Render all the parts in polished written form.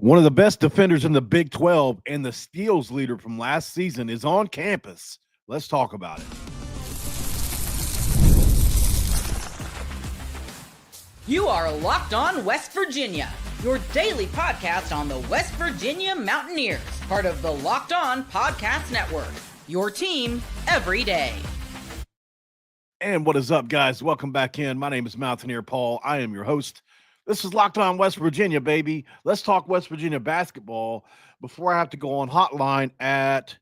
One of the best defenders in the Big 12 and the steals leader from last season is on campus. Let's talk about it. You are Locked On West Virginia, your daily podcast on the West Virginia Mountaineers, part of the Locked On Podcast Network, your team every day. And what is up, guys? Welcome back in. My name is Mountaineer Paul. I am your host. This is Locked On West Virginia, baby. Let's talk West Virginia basketball before I have to go on hotline at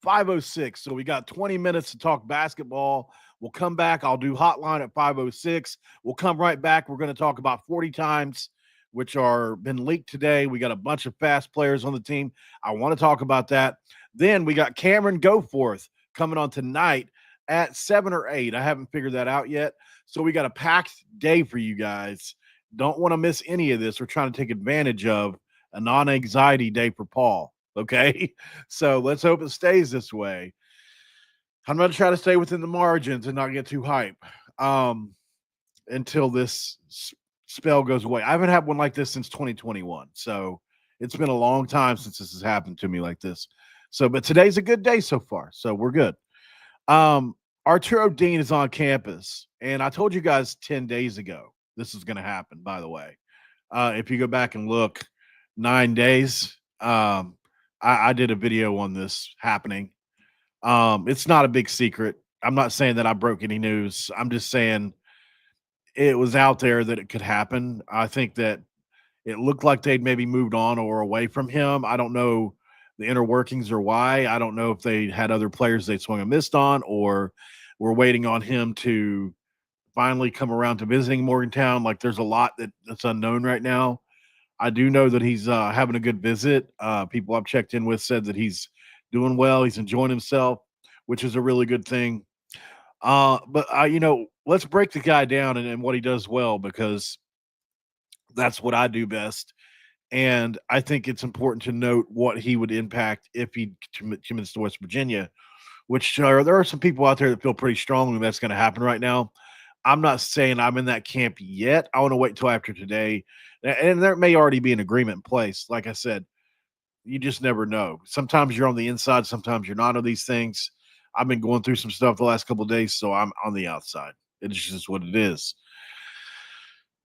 5:06. So we got 20 minutes to talk basketball. We'll come back. I'll do hotline at 5:06. We'll come right back. We're going to talk about 40 times, which are been leaked today. We got a bunch of fast players on the team. I want to talk about that. Then we got Cameron Goforth coming on tonight at 7 or 8. I haven't figured that out yet. So we got a packed day for you guys. Don't want to miss any of this. We're trying to take advantage of a non-anxiety day for Paul, okay? So let's hope it stays this way. I'm going to try to stay within the margins and not get too hype until this spell goes away. I haven't had one like this since 2021, so it's been a long time since this has happened to me like this. So, but today's a good day so far, so we're good. Arturo Dean is on campus, and I told you guys 10 days ago this is going to happen, by the way. If you go back and look, 9 days, I did a video on this happening. It's not a big secret. I'm not saying that I broke any news. I'm just saying it was out there that it could happen. I think that it looked like they'd maybe moved on or away from him. I don't know the inner workings or why. I don't know if they had other players they swung and missed on, or were waiting on him to finally come around to visiting Morgantown. Like, there's a lot that's unknown right now. I do know that he's having a good visit. People I've checked in with said that he's doing well. He's enjoying himself, which is a really good thing. But let's break the guy down and what he does well, because that's what I do best. And I think it's important to note what he would impact if he commits to West Virginia, which there are some people out there that feel pretty strongly that's going to happen right now. I'm not saying I'm in that camp yet. I want to wait until after today. And there may already be an agreement in place. Like I said, you just never know. Sometimes you're on the inside. Sometimes you're not on these things. I've been going through some stuff the last couple of days, so I'm on the outside. It's just what it is.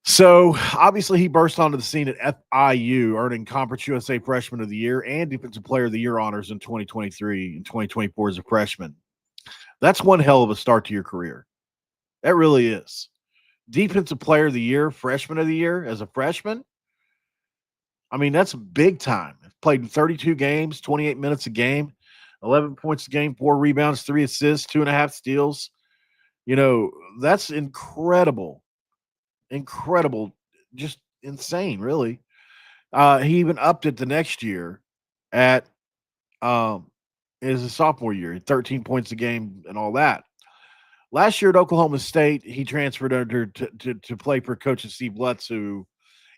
So, obviously, he burst onto the scene at FIU, earning Conference USA Freshman of the Year and Defensive Player of the Year honors in 2023 and 2024 as a freshman. That's one hell of a start to your career. That really is. Defensive Player of the Year, Freshman of the Year as a freshman. I mean, that's big time. Played in 32 games, 28 minutes a game, 11 points a game, 4 rebounds, 3 assists, 2.5 steals. That's incredible. Incredible. Just insane, really. He even upped it the next year at his sophomore year, 13 points a game and all that. Last year at Oklahoma State, he transferred under to play for Coach Steve Lutz, who,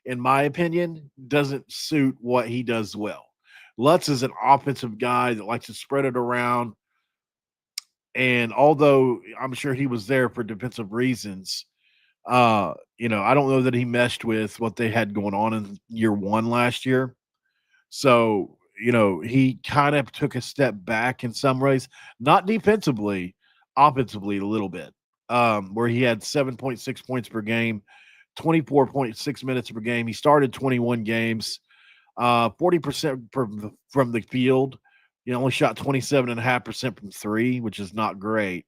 in my opinion, doesn't suit what he does well. Lutz is an offensive guy that likes to spread it around. And although I'm sure he was there for defensive reasons, I don't know that he meshed with what they had going on in year one last year. So, he kind of took a step back in some ways, not defensively, offensively a little bit, where he had 7.6 points per game, 24.6 minutes per game. He started 21 games, 40% from the field. He only shot 27.5% from three, which is not great.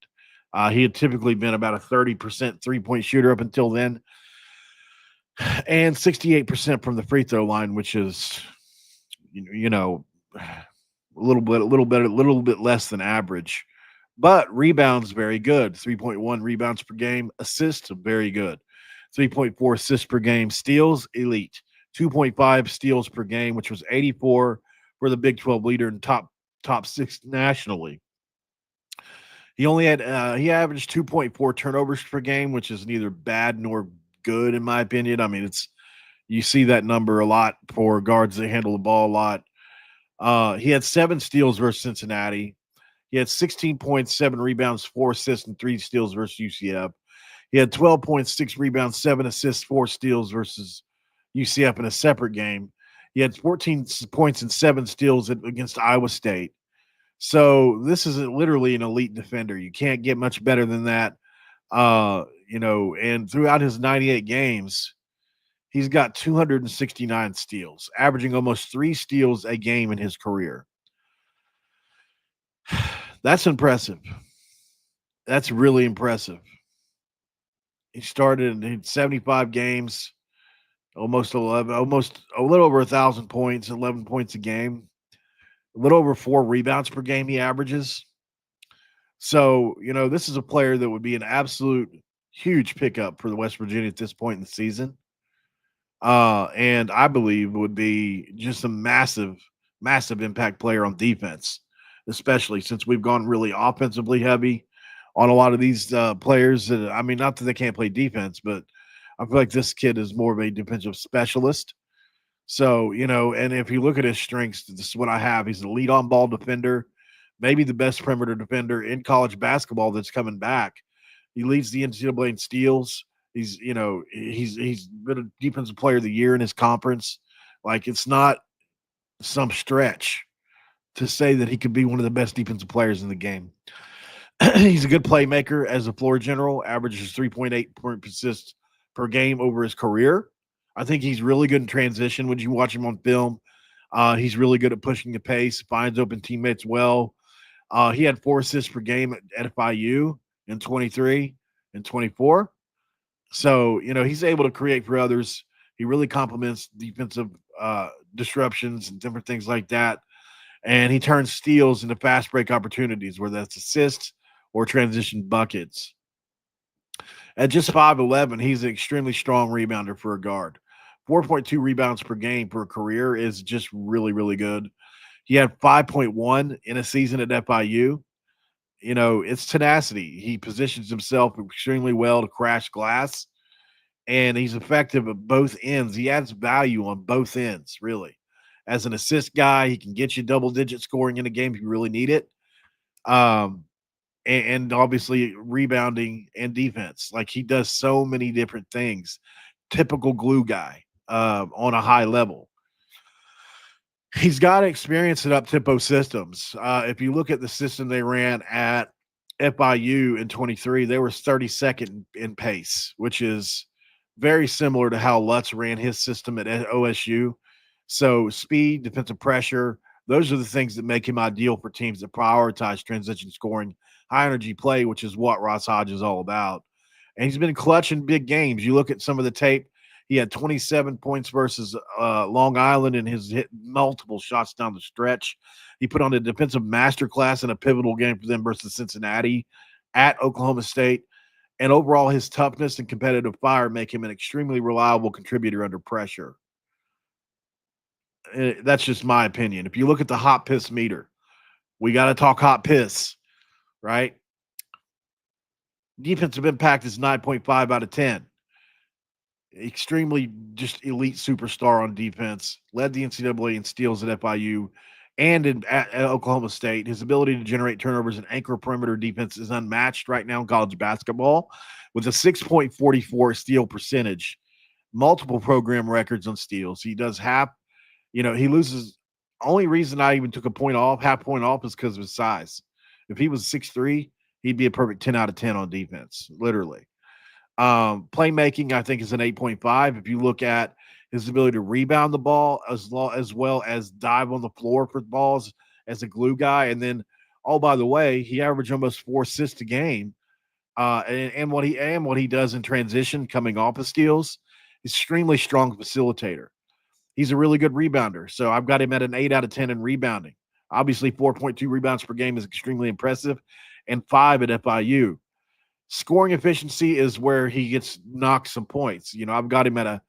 He had typically been about a 30% three-point shooter up until then, and 68% from the free throw line, which is, a little bit less than average. But rebounds, very good. 3.1 rebounds per game. Assists, very good. 3.4 assists per game. Steals, elite. 2.5 steals per game, which was 84 for the Big 12 leader and top 6 nationally. He only had he averaged 2.4 turnovers per game, which is neither bad nor good in my opinion. I mean, you see that number a lot for guards that handle the ball a lot. He had 7 steals versus Cincinnati. He had 16 points, 7 rebounds, 4 assists, and 3 steals versus UCF. He had 12 points, 6 rebounds, 7 assists, 4 steals versus UCF in a separate game. He had 14 points and 7 steals against Iowa State. So this is literally an elite defender. You can't get much better than that. And throughout his 98 games, he's got 269 steals, averaging almost 3 steals a game in his career. That's impressive. That's really impressive. He started in 75 games, almost a little over 1,000 points, 11 points a game, a little over 4 rebounds per game he averages. So, this is a player that would be an absolute huge pickup for the West Virginia at this point in the season. And I believe would be just a massive, massive impact player on defense, especially since we've gone really offensively heavy on a lot of these players. Not that they can't play defense, but I feel like this kid is more of a defensive specialist. So, and if you look at his strengths, this is what I have. He's a lead on ball defender, maybe the best perimeter defender in college basketball that's coming back. He leads the NCAA in steals. He's been a defensive player of the year in his conference. Like, it's not some stretch to say that he could be one of the best defensive players in the game. He's a good playmaker as a floor general, averages 3.8 point assists per game over his career. I think he's really good in transition when you watch him on film. He's really good at pushing the pace, finds open teammates well. He had 4 assists per game at FIU in 23 and 24. So, he's able to create for others. He really complements defensive disruptions and different things like that. And he turns steals into fast break opportunities, whether that's assists or transition buckets. At just 5'11", he's an extremely strong rebounder for a guard. 4.2 rebounds per game per career is just really, really good. He had 5.1 in a season at FIU. It's tenacity. He positions himself extremely well to crash glass, and he's effective at both ends. He adds value on both ends, really. As an assist guy, he can get you double-digit scoring in a game if you really need it. And obviously rebounding and defense. Like, he does so many different things. Typical glue guy on a high level. He's got experience in up-tempo systems. If you look at the system they ran at FIU in 23, they were 32nd in pace, which is very similar to how Lutz ran his system at OSU. So speed, defensive pressure, those are the things that make him ideal for teams that prioritize transition scoring, high-energy play, which is what Ross Hodge is all about. And he's been clutch in big games. You look at some of the tape, he had 27 points versus Long Island and has hit multiple shots down the stretch. He put on a defensive masterclass in a pivotal game for them versus Cincinnati at Oklahoma State. And overall, his toughness and competitive fire make him an extremely reliable contributor under pressure. That's just my opinion. If you look at the hot piss meter, we got to talk hot piss, right? Defensive impact is 9.5 out of 10. Extremely just elite superstar on defense. Led the NCAA in steals at FIU and at Oklahoma State. His ability to generate turnovers and anchor perimeter defense is unmatched right now in college basketball with a 6.44 steal percentage, multiple program records on steals. He does he loses. Only reason I even took half point off is because of his size. If he was 6'3", he'd be a perfect 10 out of 10 on defense, literally. Playmaking, I think, is an 8.5. If you look at his ability to rebound the ball as well as dive on the floor for balls as a glue guy. And then, oh, by the way, he averaged almost 4 assists a game. And what he does in transition coming off of steals, extremely strong facilitator. He's a really good rebounder. So I've got him at an 8 out of 10 in rebounding. Obviously, 4.2 rebounds per game is extremely impressive, and 5 at FIU. Scoring efficiency is where he gets knocked some points. I've got him at a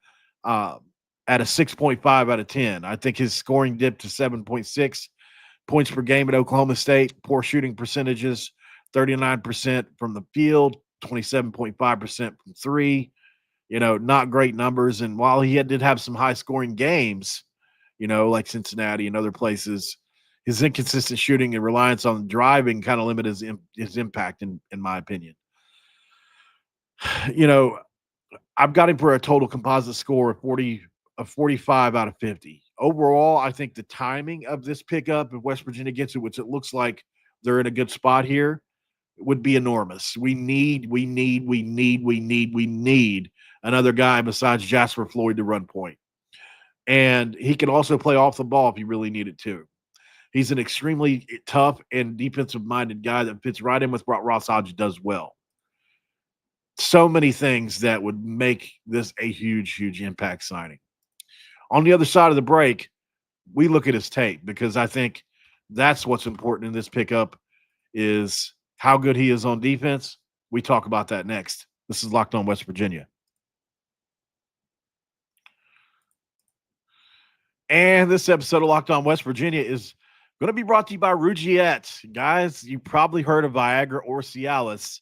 6.5 out of 10. I think his scoring dipped to 7.6 points per game at Oklahoma State. Poor shooting percentages, 39% from the field, 27.5% from 3. Not great numbers. And while he did have some high-scoring games, like Cincinnati and other places, his inconsistent shooting and reliance on driving kind of limit his impact, in my opinion. I've got him for a total composite score of 45 out of 50. Overall, I think the timing of this pickup, if West Virginia gets it, which it looks like they're in a good spot here, would be enormous. We need another guy besides Jasper Floyd to run point. And he can also play off the ball if you really need it to. He's an extremely tough and defensive-minded guy that fits right in with what Ross Hodge does well. So many things that would make this a huge, huge impact signing. On the other side of the break, we look at his tape because I think that's what's important in this pickup is how good he is on defense. We talk about that next. This is Locked On West Virginia. And this episode of Locked On West Virginia is going to be brought to you by Rugiette. Guys, you probably heard of Viagra or Cialis.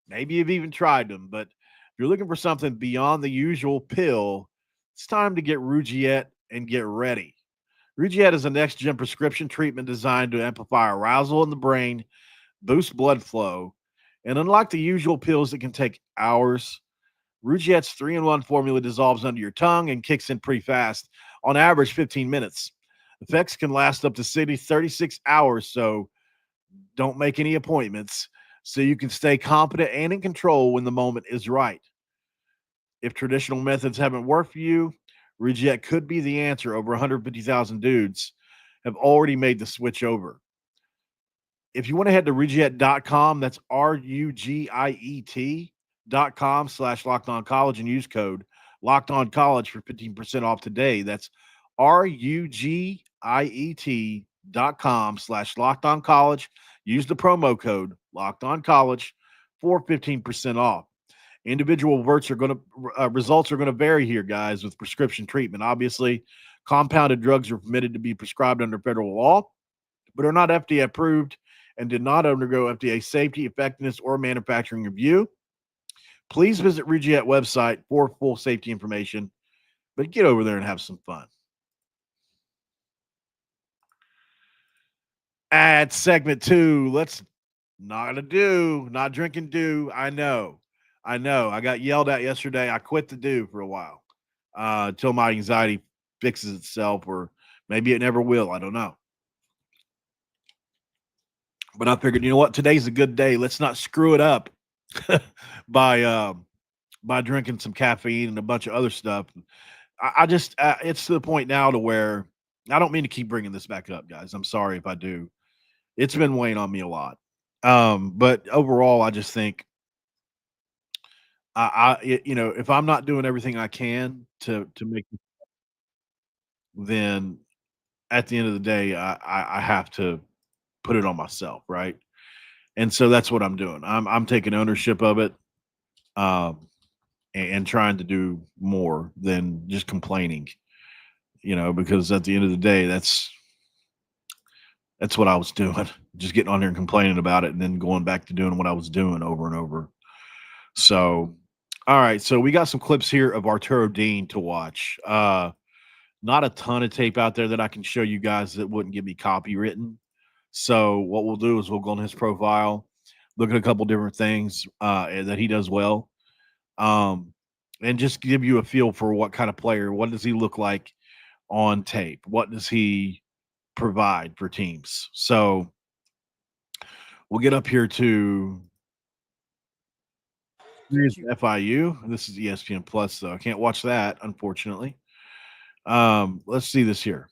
Maybe you've even tried them, but if you're looking for something beyond the usual pill, it's time to get Rugiette and get ready. Rugiette is a next-gen prescription treatment designed to amplify arousal in the brain, boost blood flow, and unlike the usual pills that can take hours, Rugiette's 3-in-1 formula dissolves under your tongue and kicks in pretty fast, on average 15 minutes. Effects can last up to 36 hours, so don't make any appointments so you can stay competent and in control when the moment is right. If traditional methods haven't worked for you, Rugiette could be the answer. Over 150,000 dudes have already made the switch over. If you want to head to Rugiette.com, that's RUGIET.com/LockedOnCollege and use code LockedOnCollege for 15% off today. That's RUGIET.com/LockedOnCollege. Use the promo code LockedOnCollege for 15% off. Individual results are going to vary here, guys, with prescription treatment. Obviously, compounded drugs are permitted to be prescribed under federal law, but are not FDA approved and did not undergo FDA safety, effectiveness, or manufacturing review. Please visit Rugiette website for full safety information, but get over there and have some fun. At segment 2, let's not drinking dew. I know. I got yelled at yesterday. I quit the dew for a while until my anxiety fixes itself, or maybe it never will. I don't know. But I figured, you know what? Today's a good day. Let's not screw it up by drinking some caffeine and a bunch of other stuff. I just it's to the point now to where I don't mean to keep bringing this back up, guys. I'm sorry if I do. It's been weighing on me a lot. But overall, I just think if I'm not doing everything I can to make, then at the end of the day, I have to put it on myself, right? And so that's what I'm doing. I'm taking ownership of it, and trying to do more than just complaining, because at the end of the day, that's what I was doing, just getting on there and complaining about it and then going back to doing what I was doing over and over. So, all right. So we got some clips here of Arturo Dean to watch. Not a ton of tape out there that I can show you guys that wouldn't get me copywritten. So what we'll do is we'll go on his profile, look at a couple different things that he does well, and just give you a feel for what kind of player, what does he look like on tape? What does he provide for teams? So we'll get up here to FIU. This is ESPN Plus, though. I can't watch that, unfortunately. Let's see this here.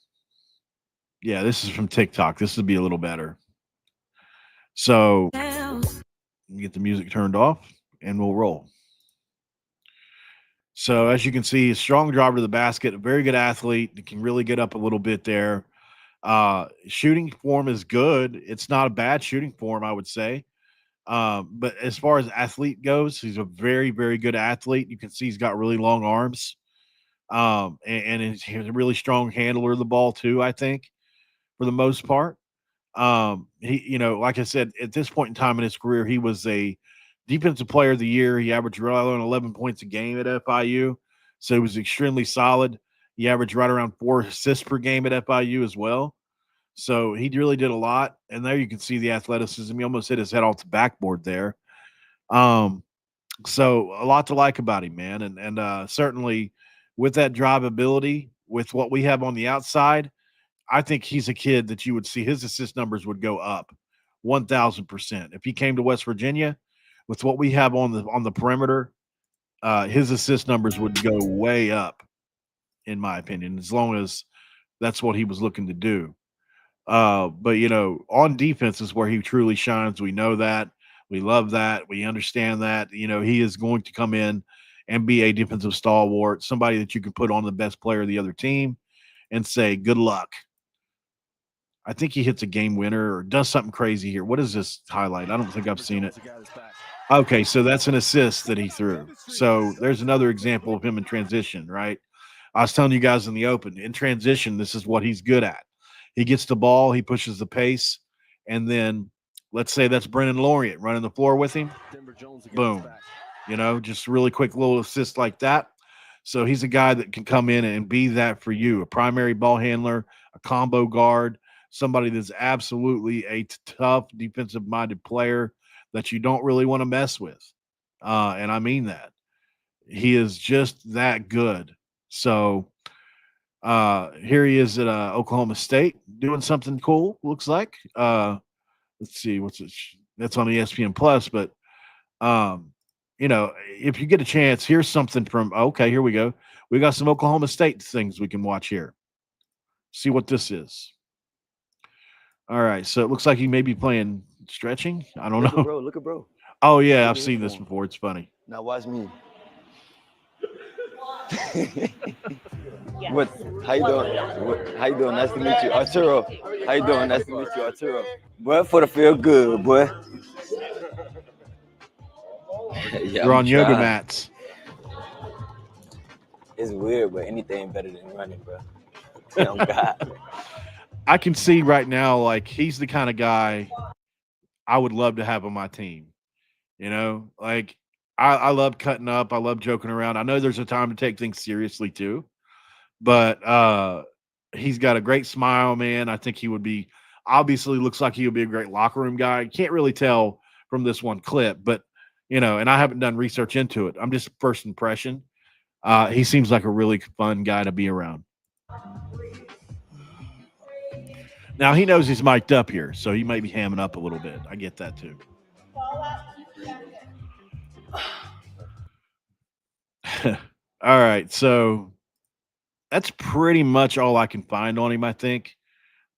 Yeah, this is from TikTok. This would be a little better. So get the music turned off and we'll roll. So as you can see, a strong driver to the basket, a very good athlete. Can really get up a little bit there. Shooting form is good. It's not a bad shooting form, I would say. But as far as athlete goes, he's a very, very good athlete. You can see he's got really long arms. And he's a really strong handler of the ball too, I think, for the most part. He, like I said, at this point in time in his career, he was a defensive player of the year. He averaged right around 11 points a game at FIU. So he was extremely solid. He averaged right around 4 assists per game at FIU as well. So he really did a lot. And there you can see the athleticism. He almost hit his head off the backboard there. So a lot to like about him, man. And certainly with that drive ability, with what we have on the outside, I think he's a kid that you would see his assist numbers would go up 1,000%. If he came to West Virginia with what we have on the perimeter, his assist numbers would go way up, in my opinion, as long as that's what he was looking to do. But on defense is where he truly shines. We know that. We love that. We understand that. He is going to come in and be a defensive stalwart, somebody that you can put on the best player of the other team and say, good luck. I think he hits a game winner or does something crazy here. What is this highlight? I don't think I've seen it. Okay, so that's an assist that he threw. So there's another example of him in transition, right? I was telling you guys in the open, in transition, this is what he's good at. He gets the ball, he pushes the pace, and then let's say that's Brennan Lorient running the floor with him. Boom. Just really quick little assist like that. So he's a guy that can come in and be that for you, a primary ball handler, a combo guard, somebody that's absolutely a tough defensive-minded player that you don't really want to mess with. And I mean that. He is just that good. So here he is at Oklahoma State doing something cool, looks like. Let's see, what's it? That's on ESPN Plus, but if you get a chance, here's something from here we go. We got some Oklahoma State things we can watch here. See what this is. All right, so it looks like he may be playing stretching. I don't know. Look at bro. Oh yeah, I've seen this before. It's funny. Now watch me. What? How you doing? How you doing? Nice to meet you, Arturo. How you doing? Nice to meet you, Arturo. Boy, for the feel good, boy. You're on yoga mats. It's weird, but anything better than running, bro. Oh God. I can see right now, like he's the kind of guy I would love to have on my team. Like I love cutting up. I love joking around. I know there's a time to take things seriously too, but he's got a great smile, man. I think he would be, obviously looks like he would be a great locker room guy. You can't really tell from this one clip, but and I haven't done research into it. I'm just first impression. He seems like a really fun guy to be around. Now he knows he's mic'd up here, so he might be hamming up a little bit. I get that too. All right, so that's pretty much all I can find on him, I think,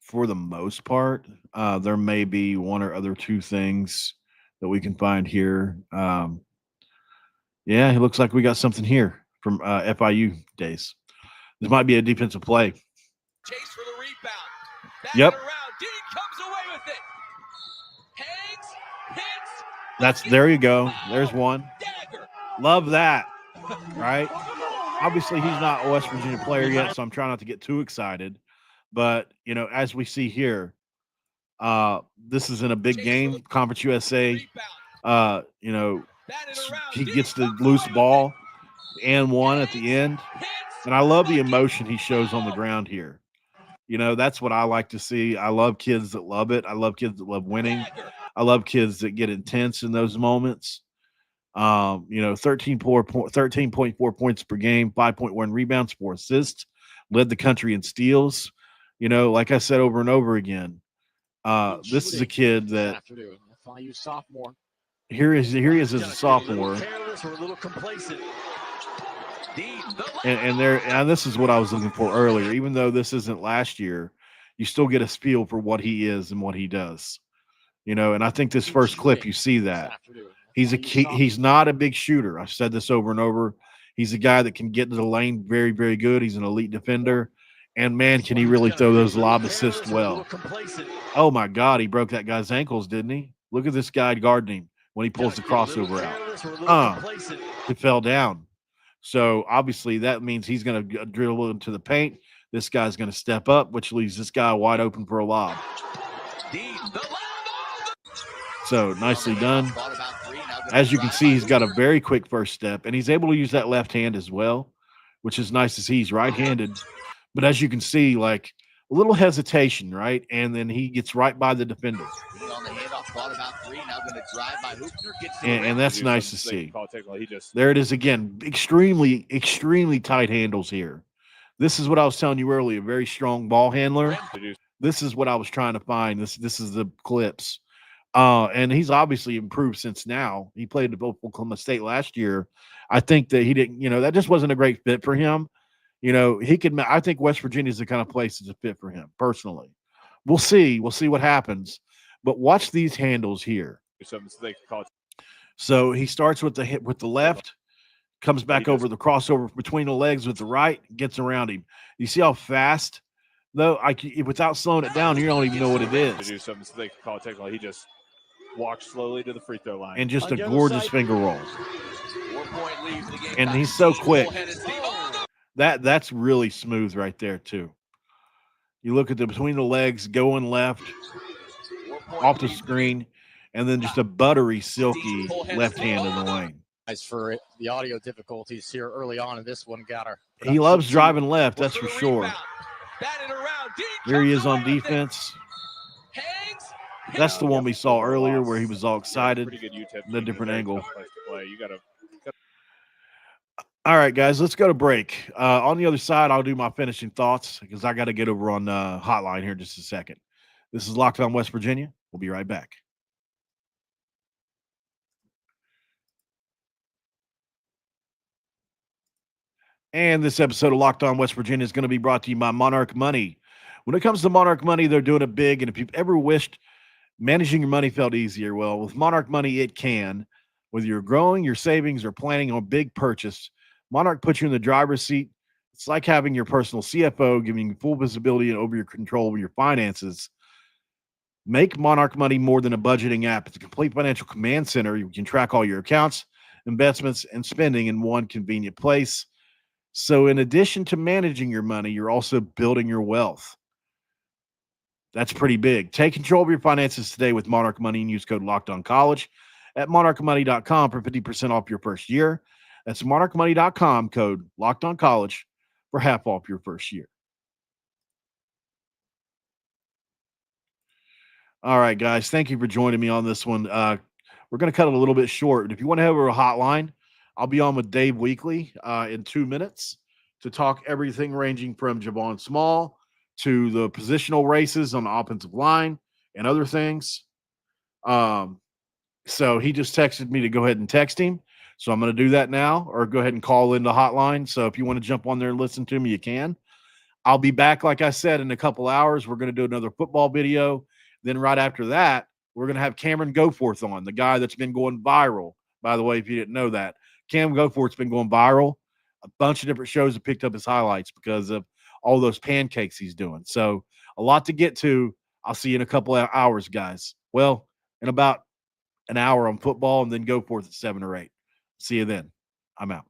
for the most part. There may be one or other two things that we can find here. Yeah, it looks like we got something here from FIU days. This might be a defensive play. Chase for the rebound. Back Yep. around. Dean comes away with it. Hangs, hits. That's there you go. There's one. Dagger. Love that. Right? Obviously, he's not a West Virginia player yet, so I'm trying not to get too excited. But, as we see here, this is in a big game, Conference USA. He gets the loose ball and one at the end. And I love the emotion he shows on the ground here. That's what I like to see. I love kids that love it. I love kids that love winning. I love kids that get intense in those moments. 13.4 points per game, 5.1 rebounds, 4 assists, led the country in steals. Like I said over and over again, this is a kid that here he is as a sophomore. And this is what I was looking for earlier. Even though this isn't last year, you still get a feel for what he is and what he does. And I think this first clip, you see that. He's not a big shooter. I've said this over and over. He's a guy that can get into the lane very, very good. He's an elite defender. And, man, can he really throw those lob assists well. Oh, my God, he broke that guy's ankles, didn't he? Look at this guy guarding him when he pulls the crossover out. He fell down. So, obviously, that means he's going to drill into the paint. This guy's going to step up, which leaves this guy wide open for a lob. So, nicely done. As you can see, he's got a very quick first step, and he's able to use that left hand as well, which is nice to see. He's right-handed. But as you can see, like a little hesitation, right? And then he gets right by the defender. And that's nice to see. There it is again. Extremely, extremely tight handles here. This is what I was telling you earlier. Very strong ball handler. This is what I was trying to find. This is the clips. And he's obviously improved since now. He played at Oklahoma State last year. I think that he didn't, that just wasn't a great fit for him. I think West Virginia is the kind of place that's a fit for him personally. We'll see. We'll see what happens. But watch these handles here. So he starts with the hit with the left, comes back over the crossover between the legs with the right, gets around him. You see how fast, though, without slowing it down, you don't even know what it is. Do something so they can call it technical. He just walks slowly to the free throw line. And just a gorgeous finger roll. And he's so quick. That's really smooth right there, too. You look at the between the legs, going left, off the screen, and then just a buttery, silky left hand in the lane. As for the audio difficulties here early on in this one, he loves driving left, that's for sure. Here he is on defense. That's the one we saw earlier where he was all excited. The different angle. All right, guys, let's go to break. On the other side, I'll do my finishing thoughts because I got to get over on hotline here in just a second. This is Locked On West Virginia. We'll be right back. And this episode of Locked On West Virginia is going to be brought to you by Monarch Money. When it comes to Monarch Money, they're doing it big. And if you've ever wished managing your money felt easier, well, with Monarch Money, it can. Whether you're growing your savings or planning on a big purchase, Monarch puts you in the driver's seat. It's like having your personal CFO, giving you full visibility and over your control over your finances. Make Monarch Money more than a budgeting app. It's a complete financial command center. You can track all your accounts, investments, and spending in one convenient place. So in addition to managing your money, you're also building your wealth. That's pretty big. Take control of your finances today with Monarch Money and use code LOCKEDONCollege at monarchmoney.com for 50% off your first year. That's monarchmoney.com, code LOCKEDONCollege for half off your first year. All right, guys, thank you for joining me on this one. We're going to cut it a little bit short. If you want to have a hotline, I'll be on with Dave Weekly in 2 minutes to talk everything ranging from Javon Small to the positional races on the offensive line and other things. So he just texted me to go ahead and text him. So I'm going to do that now, or go ahead and call in the hotline. So if you want to jump on there and listen to me, you can. I'll be back, like I said, in a couple hours. We're going to do another football video. Then right after that, we're going to have Cameron Goforth on, the guy that's been going viral. By the way, if you didn't know that, Cam Goforth's been going viral. A bunch of different shows have picked up his highlights because of all those pancakes he's doing. So a lot to get to. I'll see you in a couple of hours, guys. Well, in about an hour on football, and then Goforth at 7 or 8. See you then. I'm out.